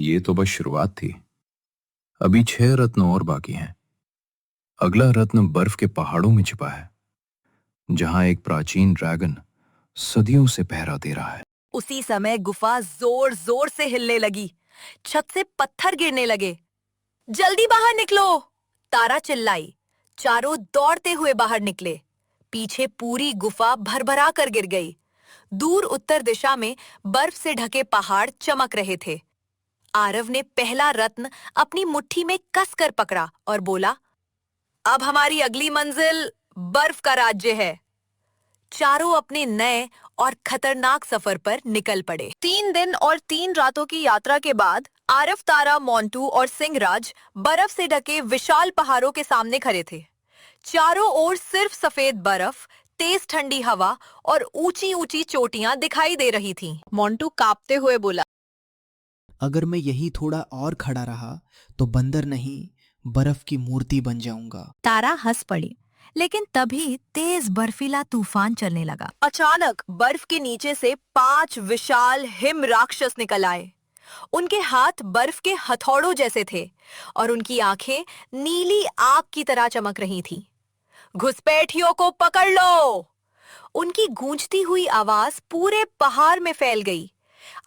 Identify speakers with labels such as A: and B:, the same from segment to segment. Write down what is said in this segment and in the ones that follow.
A: ये तो बस शुरुआत थी। अभी 6 रत्न और बाकी हैं। अगला रत्न बर्फ के पहाड़ों में छिपा है, जहां एक प्राचीन ड्रैगन सदियों से पहरा दे रहा है।
B: उसी समय गुफा जोर जोर से हिलने लगी। छत से पत्थर गिरने लगे। जल्दी बाहर निकलो! तारा चिल्लाई। चारों दौड़ते हुए बाहर निकले। पीछे पूरी गुफा भरभरा कर गिर गई। दूर उत्तर दिशा में बर्फ से ढके पहाड़ चमक रहे थे। आरव ने पहला रत्न अपनी मुट्ठी में कसकर पकड़ा और बोला, अब हमारी अगली मंजिल बर्फ का राज्य है। चारों अपने नए और खतरनाक सफर पर निकल पड़े। 3 दिन और 3 रातों की यात्रा के बाद आरव, तारा, मोंटू और सिंहराज बर्फ से ढके विशाल पहाड़ों के सामने खड़े थे। चारों ओर सिर्फ सफेद बर्फ, तेज ठंडी हवा और ऊंची ऊंची चोटियां दिखाई दे रही थीं। मोंटू कांपते हुए बोला,
C: अगर मैं यही थोड़ा और खड़ा रहा तो बंदर नहीं, बर्फ की मूर्ति बन जाऊंगा।
B: तारा हंस पड़ी, लेकिन तभी तेज बर्फीला तूफान चलने लगा। अचानक बर्फ के नीचे से 5 विशाल हिम राक्षस निकल आए। उनके हाथ बर्फ के हथौड़ों जैसे थे और उनकी आंखें नीली आग की तरह चमक रही थीं। घुसपैठियों को पकड़ लो! उनकी गूंजती हुई आवाज पूरे पहाड़ में फैल गई।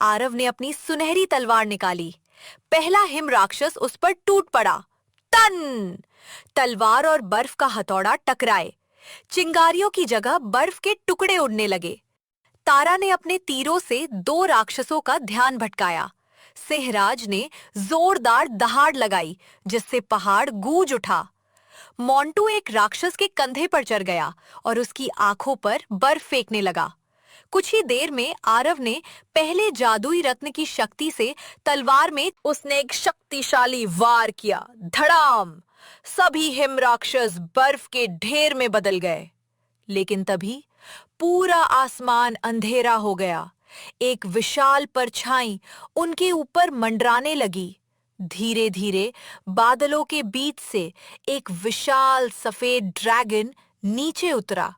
B: आरव ने अपनी सुनहरी तलवार निकाली। पहला हिम राक्षस उस पर टूट पड़ा। तन! तलवार और बर्फ का हथौड़ा टकराए। चिंगारियों की जगह बर्फ के टुकड़े उड़ने लगे। तारा ने अपने तीरों से 2 राक्षसों का ध्यान भटकाया। सिंहराज ने जोरदार दहाड़ लगाई, जिससे पहाड़ गूंज उठा। मोंटू एक राक्षस के कंधे पर चढ़ गया और उसकी आंखों पर बर्फ फेंकने लगा। कुछ ही देर में आरव ने पहले जादुई रत्न की शक्ति से तलवार में उसने एक शक्तिशाली वार किया। धड़ाम! सभी हिम राक्षस बर्फ के ढेर में बदल गए। लेकिन तभी पूरा आसमान अंधेरा हो गया। एक विशाल परछाई उनके ऊपर मंडराने लगी। धीरे धीरे बादलों के बीच से एक विशाल सफेद ड्रैगन नीचे उतरा।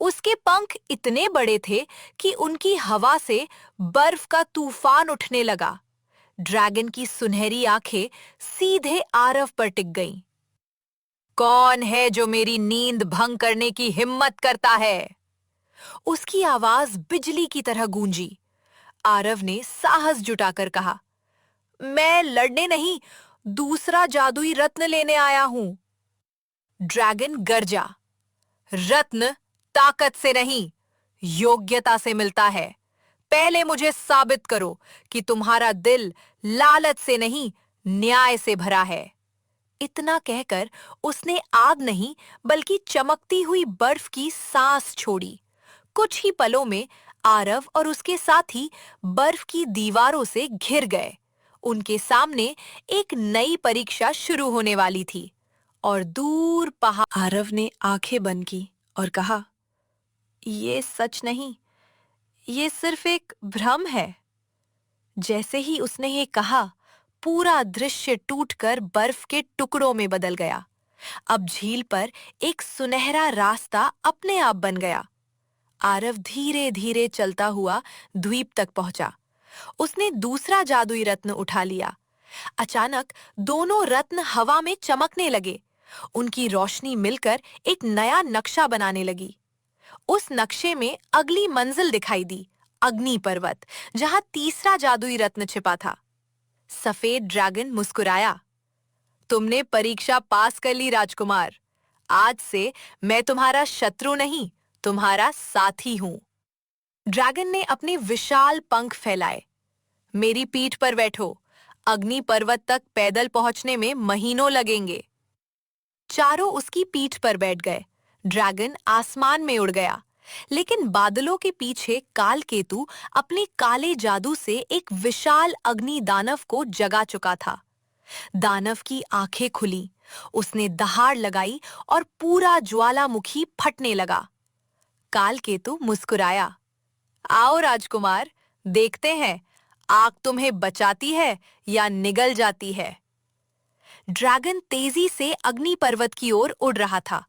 B: उसके पंख इतने बड़े थे कि उनकी हवा से बर्फ का तूफान उठने लगा। ड्रैगन की सुनहरी आंखें सीधे आरव पर टिक गईं। कौन है जो मेरी नींद भंग करने की हिम्मत करता है? उसकी आवाज बिजली की तरह गूंजी। आरव ने साहस जुटाकर कहा, मैं लड़ने नहीं, दूसरा जादुई रत्न लेने आया हूं। ड्रैगन गरजा, रत्न ताकत से नहीं, योग्यता से मिलता है। पहले मुझे साबित करो कि तुम्हारा दिल लालच से नहीं, न्याय से भरा है। इतना कहकर उसने आग नहीं बल्कि चमकती हुई बर्फ की सांस छोड़ी। कुछ ही पलों में आरव और उसके साथी बर्फ की दीवारों से घिर गए। उनके सामने एक नई परीक्षा शुरू होने वाली थी और दूर पहाड़। आरव ने आंखें बंद की और कहा, ये सच नहीं, ये सिर्फ एक भ्रम है। जैसे ही उसने ये कहा, पूरा दृश्य टूटकर बर्फ के टुकड़ों में बदल गया। अब झील पर एक सुनहरा रास्ता अपने आप बन गया। आरव धीरे धीरे चलता हुआ द्वीप तक पहुंचा। उसने दूसरा जादुई रत्न उठा लिया। अचानक दोनों रत्न हवा में चमकने लगे। उनकी रोशनी मिलकर एक नया नक्शा बनाने लगी। उस नक्शे में अगली मंजिल दिखाई दी, अग्नि पर्वत, जहां तीसरा जादुई रत्न छिपा था। सफेद ड्रैगन मुस्कुराया, तुमने परीक्षा पास कर ली राजकुमार। आज से मैं तुम्हारा शत्रु नहीं, तुम्हारा साथी हूं। ड्रैगन ने अपने विशाल पंख फैलाए। मेरी पीठ पर बैठो, अग्नि पर्वत तक पैदल पहुंचने में महीनों लगेंगे। चारों उसकी पीठ पर बैठ गए। ड्रैगन आसमान में उड़ गया, लेकिन बादलों के पीछे कालकेतु अपने काले जादू से एक विशाल अग्नि दानव को जगा चुका था। दानव की आंखें खुली, उसने दहाड़ लगाई और पूरा ज्वालामुखी फटने लगा। कालकेतु मुस्कुराया, आओ राजकुमार, देखते हैं आग तुम्हें बचाती है या निगल जाती है। ड्रैगन तेजी से अग्नि पर्वत की ओर उड़ रहा था।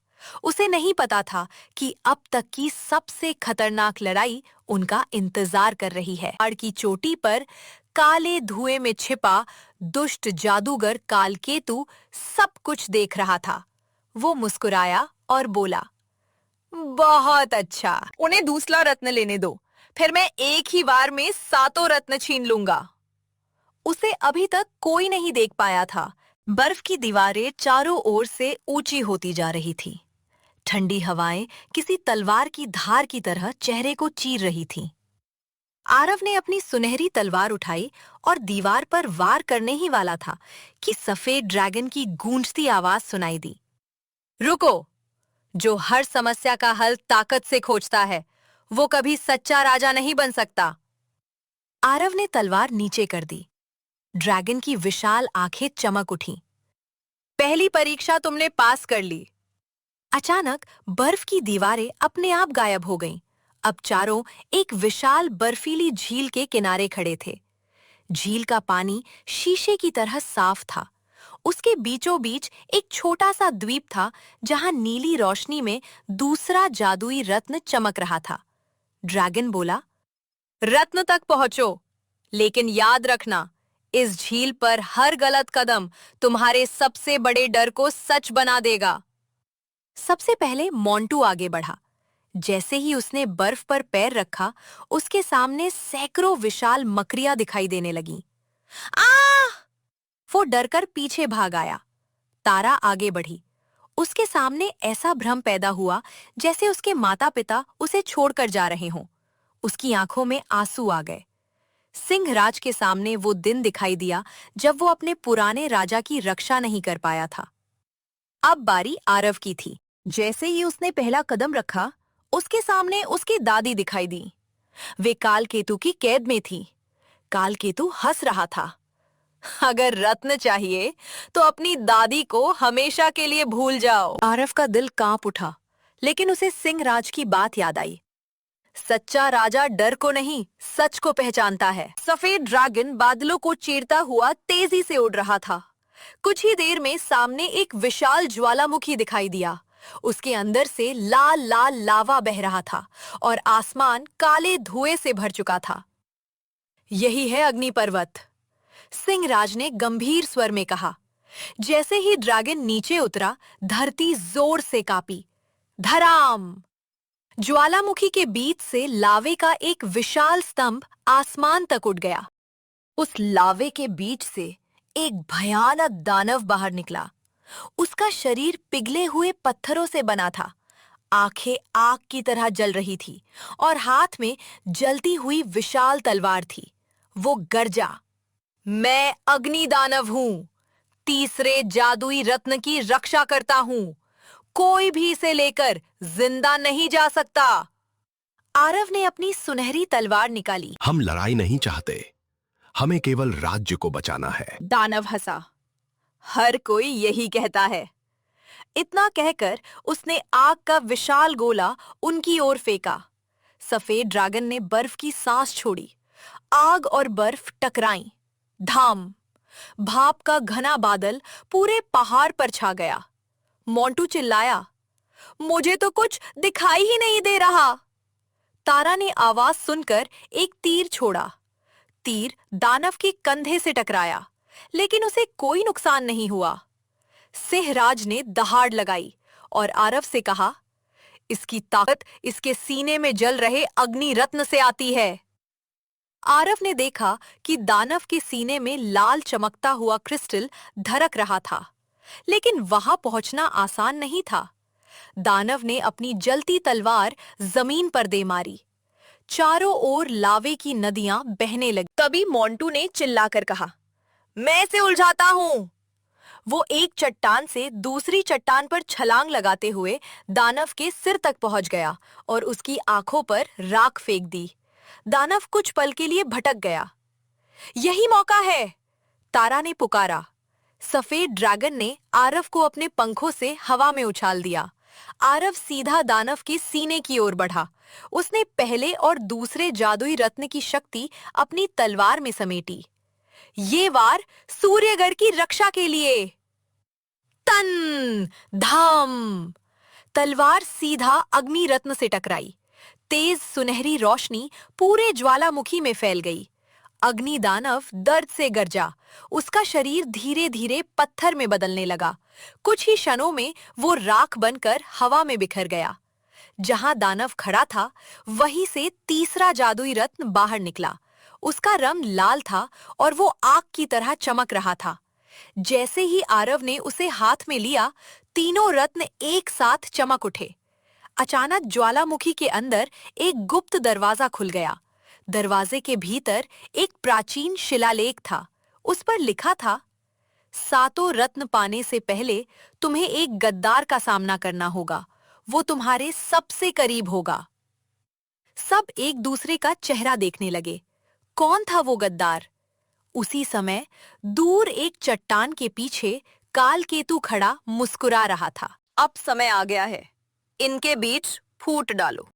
B: उसे नहीं पता था कि अब तक की सबसे खतरनाक लड़ाई उनका इंतजार कर रही है। पहाड़ की चोटी पर काले धुएं में छिपा दुष्ट जादूगर कालकेतु सब कुछ देख रहा था। वो मुस्कुराया और बोला, बहुत अच्छा, उन्हें दूसरा रत्न लेने दो, फिर मैं एक ही बार में 7 रत्न छीन लूंगा। उसे अभी तक कोई नहीं देख पाया था। बर्फ की दीवारें चारों ओर से ऊंची होती जा रही थी। ठंडी हवाएं किसी तलवार की धार की तरह चेहरे को चीर रही थीं। आरव ने अपनी सुनहरी तलवार उठाई और दीवार पर वार करने ही वाला था कि सफेद ड्रैगन की गूंजती आवाज सुनाई दी। रुको! जो हर समस्या का हल ताकत से खोजता है, वो कभी सच्चा राजा नहीं बन सकता। आरव ने तलवार नीचे कर दी। ड्रैगन की विशाल आंखें चमक उठीं। पहली परीक्षा तुमने पास कर ली। अचानक बर्फ की दीवारें अपने आप गायब हो गईं। अब चारों एक विशाल बर्फीली झील के किनारे खड़े थे। झील का पानी शीशे की तरह साफ था। उसके बीचों बीच एक छोटा सा द्वीप था जहां नीली रोशनी में दूसरा जादुई रत्न चमक रहा था। ड्रैगन बोला, रत्न तक पहुंचो, लेकिन याद रखना, इस झील पर हर गलत कदम तुम्हारे सबसे बड़े डर को सच बना देगा। सबसे पहले मोंटू आगे बढ़ा। जैसे ही उसने बर्फ पर पैर रखा, उसके सामने सैकड़ों विशाल मकड़ियां दिखाई देने लगीं। आ! वो डरकर पीछे भाग आया। तारा आगे बढ़ी। उसके सामने ऐसा भ्रम पैदा हुआ जैसे उसके माता-पिता उसे छोड़कर जा रहे हों। उसकी आंखों में आंसू आ गए। सिंहराज के सामने वो दिन दिखाई दिया जब वो अपने पुराने राजा की रक्षा नहीं कर पाया था। अब बारी आरव की थी। जैसे ही उसने पहला कदम रखा, उसके सामने उसकी दादी दिखाई दी। वे कालकेतु की कैद में थी। कालकेतु हंस रहा था। अगर रत्न चाहिए तो अपनी दादी को हमेशा के लिए भूल जाओ। आरव का दिल कांप उठा, लेकिन उसे सिंहराज की बात याद आई। सच्चा राजा डर को नहीं, सच को पहचानता है। सफेद ड्रैगन बादलों को चीरता हुआ तेजी से उड़ रहा था। कुछ ही देर में सामने एक विशाल ज्वालामुखी दिखाई दिया। उसके अंदर से लाल लाल लावा बह रहा था और आसमान काले धुएं से भर चुका था। यही है अग्नि पर्वत, सिंहराज ने गंभीर स्वर में कहा। जैसे ही ड्रैगन नीचे उतरा, धरती जोर से कांपी। धराम! ज्वालामुखी के बीच से लावे का एक विशाल स्तंभ आसमान तक उठ गया। उस लावे के बीच से एक भयानक दानव बाहर निकला। उसका शरीर पिघले हुए पत्थरों से बना था। आंखें आग की तरह जल रही थी और हाथ में जलती हुई विशाल तलवार थी। वो गरजा, मैं अग्नि दानव हूं, तीसरे जादुई रत्न की रक्षा करता हूं। कोई भी इसे लेकर जिंदा नहीं जा सकता। आरव ने अपनी सुनहरी तलवार निकाली।
D: हम लड़ाई नहीं चाहते, हमें केवल राज्य को बचाना है।
B: दानव हंसा। हर कोई यही कहता है। इतना कहकर उसने आग का विशाल गोला उनकी ओर फेंका। सफेद ड्रैगन ने बर्फ की सांस छोड़ी। आग और बर्फ टकराईं। धाम! भाप का घना बादल पूरे पहाड़ पर छा गया। मोंटू चिल्लाया, मुझे तो कुछ दिखाई ही नहीं दे रहा। तारा ने आवाज सुनकर एक तीर छोड़ा। तीर दानव के कंधे से टकराया, लेकिन उसे कोई नुकसान नहीं हुआ। सिंहराज ने दहाड़ लगाई और आरव से कहा, इसकी ताकत इसके सीने में जल रहे अग्नि रत्न से आती है। आरव ने देखा कि दानव के सीने में लाल चमकता हुआ क्रिस्टल धड़क रहा था, लेकिन वहां पहुंचना आसान नहीं था। दानव ने अपनी जलती तलवार जमीन पर दे मारी। चारों ओर लावे की नदियां बहने लगी। तभी मोंटू ने चिल्लाकर कहा, मैं इसे उलझाता हूं। वो एक चट्टान से दूसरी चट्टान पर छलांग लगाते हुए दानव के सिर तक पहुंच गया और उसकी आंखों पर राख फेंक दी। दानव कुछ पल के लिए भटक गया। यही मौका है, तारा ने पुकारा। सफेद ड्रैगन ने आरव को अपने पंखों से हवा में उछाल दिया। आरव सीधा दानव के सीने की ओर बढ़ा। उसने पहले और दूसरे जादुई रत्न की शक्ति अपनी तलवार में समेटी। ये वार सूर्यगढ़ की रक्षा के लिए। तन! धाम! तलवार सीधा अग्नि रत्न से टकराई। तेज सुनहरी रोशनी पूरे ज्वालामुखी में फैल गई। अग्नि दानव दर्द से गरजा। उसका शरीर धीरे धीरे पत्थर में बदलने लगा। कुछ ही क्षणों में वो राख बनकर हवा में बिखर गया। जहां दानव खड़ा था, वहीं से तीसरा जादुई रत्न बाहर निकला। उसका रंग लाल था और वो आग की तरह चमक रहा था। जैसे ही आरव ने उसे हाथ में लिया, तीनों रत्न एक साथ चमक उठे। अचानक ज्वालामुखी के अंदर एक गुप्त दरवाजा खुल गया। दरवाजे के भीतर एक प्राचीन शिलालेख था। उस पर लिखा था, सातों रत्न पाने से पहले तुम्हें एक गद्दार का सामना करना होगा। वो तुम्हारे सबसे करीब होगा। सब एक दूसरे का चेहरा देखने लगे। कौन था वो गद्दार? उसी समय दूर एक चट्टान के पीछे कालकेतु खड़ा मुस्कुरा रहा था। अब समय आ गया है, इनके बीच फूट डालो।